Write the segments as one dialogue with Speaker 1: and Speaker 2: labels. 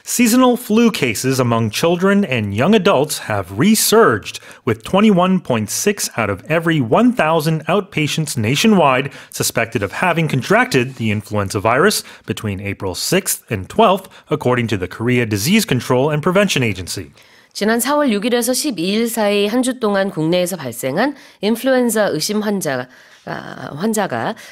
Speaker 1: Seasonal flu cases among children and young adults have resurged, with 21.6 out of every 1,000 outpatients nationwide suspected of having contracted the influenza virus between April 6th and 12th, according to the Korea Disease Control and Prevention Agency.
Speaker 2: 지난 4월 6일에서 12일 사이 한 주 동안 국내에서 발생한 인플루엔자 의심 환자가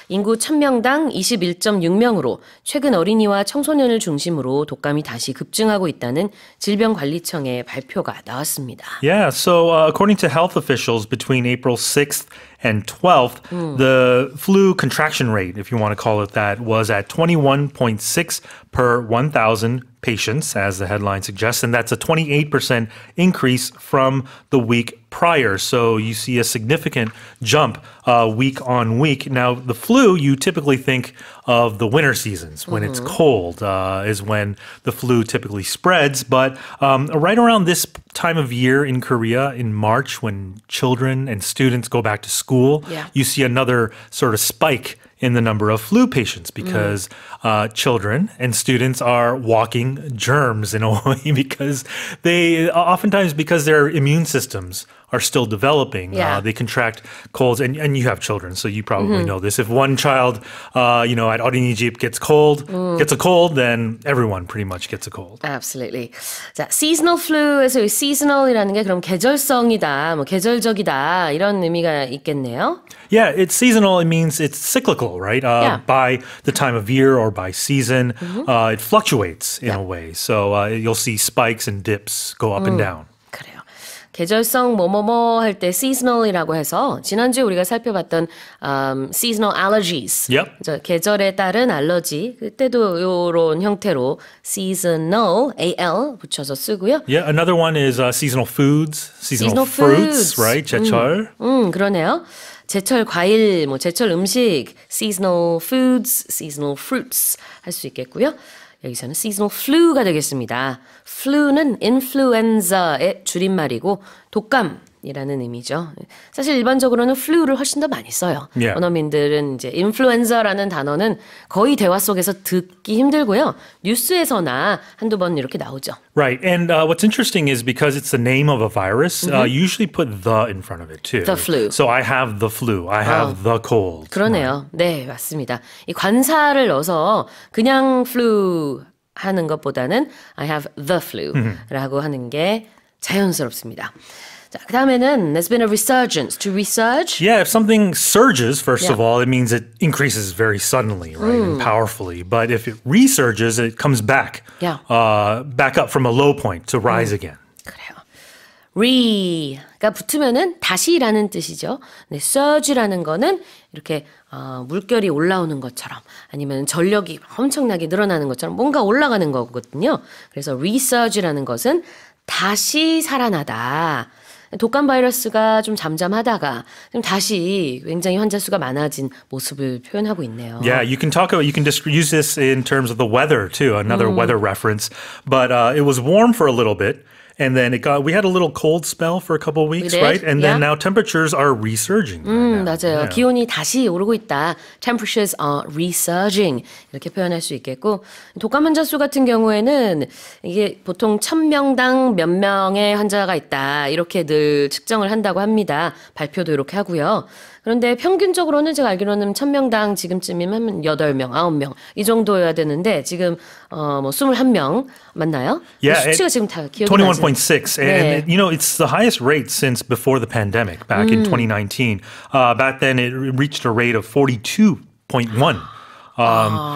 Speaker 2: 인구 1000명당 21.6명으로 최근 어린이와 청소년을 중심으로 독감이 다시 급증하고 있다는 질병관리청의 발표가 나왔습니다.
Speaker 1: Yeah, so according to health officials, between April 6th and 12th, the flu contraction rate, if you want to call it that, was at 21.6 per 1,000 patients, as the headline suggests, and that's a 28% increase from the week prior. So you see a significant jump week on week. Now, the flu, you typically think of the winter seasons when it's cold is when the flu typically spreads. But right around this time of year in Korea, in March, when children and students go back to school, you see another sort of spike in the number of flu patients because children and students are walking germs in a way because they oftentimes because their immune systems are still developing. They contract colds, and you have children, so you probably know this. If one child, at 어린이집 gets a cold, then everyone pretty much gets a cold.
Speaker 2: Absolutely. 자, seasonal flu에서 이 seasonal이라는 게 그럼 계절성이다, 뭐 계절적이다 이런 의미가 있겠네요.
Speaker 1: Yeah, it's seasonal. It means it's cyclical, right? By the time of year or by season, it fluctuates in a way. So you'll see spikes and dips go up and down.
Speaker 2: 그래요. 계절성 뭐뭐뭐 할 때 seasonal이라고 해서 지난주에 우리가 살펴봤던 seasonal allergies. 계절에 따른 알러지. 그때도 이런 형태로 seasonal, AL 붙여서 쓰고요.
Speaker 1: Yeah, another one is seasonal foods, seasonal fruits, right? 제철.
Speaker 2: 그러네요. 제철 과일, 제철 음식, seasonal foods, seasonal fruits 할 수 있겠고요. 여기서는 seasonal flu가 되겠습니다. flu는 influenza의 줄임말이고 독감이라는 의미죠. 사실 일반적으로는 flu를 훨씬 더 많이 써요. 원어민들은 이제 influenza라는 단어는 거의 대화 속에서 듣기 힘들고요. 뉴스에서나 한두 번 이렇게 나오죠.
Speaker 1: Right. And what's interesting is because it's the name of a virus, you usually put the in front of it too.
Speaker 2: The flu.
Speaker 1: So I have the flu. I have the cold.
Speaker 2: 그러네요. 네, 맞습니다. 이 관사를 넣어서 그냥 flu 하는 것보다는 I have the flu라고 하는 게 자연스럽습니다. 자, 그 다음에는 there's been a resurgence. To resurge?
Speaker 1: Yeah, if something surges, first of all, it means it increases very suddenly, right, and powerfully. But if it resurges, it comes back, back up from a low point to rise again.
Speaker 2: 그래요. re가 붙으면은 다시라는 뜻이죠. 네, surge라는 거는 이렇게 물결이 올라오는 것처럼 아니면 전력이 엄청나게 늘어나는 것처럼 뭔가 올라가는 거거든요. 그래서 resurge라는 것은 다시 살아나다. 독감 바이러스가 좀 잠잠하다가 좀 다시 굉장히 환자 수가 많아진 모습을 표현하고 있네요.
Speaker 1: Yeah, you can just use this in terms of the weather too, another weather reference. But it was warm for a little bit. And then we had a little cold spell for a couple of weeks, right? And then now temperatures are resurging.
Speaker 2: 맞아요. 기온이 다시 오르고 있다. Temperatures are resurging. 이렇게 표현할 수 있겠고 독감 환자 수 같은 경우에는 이게 보통 1000명당 몇 명의 환자가 있다. 이렇게 늘 측정을 한다고 합니다. 발표도 이렇게 하고요. 그런데 평균적으로는 제가 알기로는 1000명당 지금쯤이면 8명, 9명 이 정도여야 되는데 지금 21명 맞나요?
Speaker 1: Yeah,
Speaker 2: 수치가 지금 다 기억이 나지
Speaker 1: 21.6. And it's the highest rate since before the pandemic back in 2019. Back then it reached a rate of 42.1.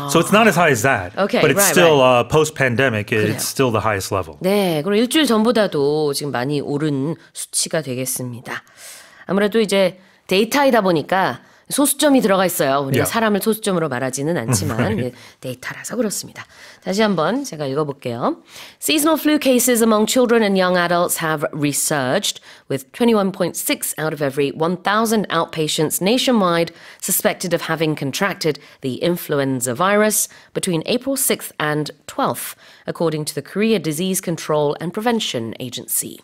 Speaker 1: So it's not as high as that.
Speaker 2: Okay,
Speaker 1: but it's
Speaker 2: right,
Speaker 1: still post-pandemic, it's still the highest level.
Speaker 2: 네, 그리고 일주일 전보다도 지금 많이 오른 수치가 되겠습니다. 아무래도 이제 데이터이다 보니까 소수점이 들어가 있어요. 우리가 사람을 소수점으로 말하지는 않지만 데이터라서 그렇습니다. 다시 한번 제가 읽어볼게요. Seasonal flu cases among children and young adults have resurged, with 21.6 out of every 1,000 outpatients nationwide suspected of having contracted the influenza virus between April 6th and 12th, according to the Korea Disease Control and Prevention Agency.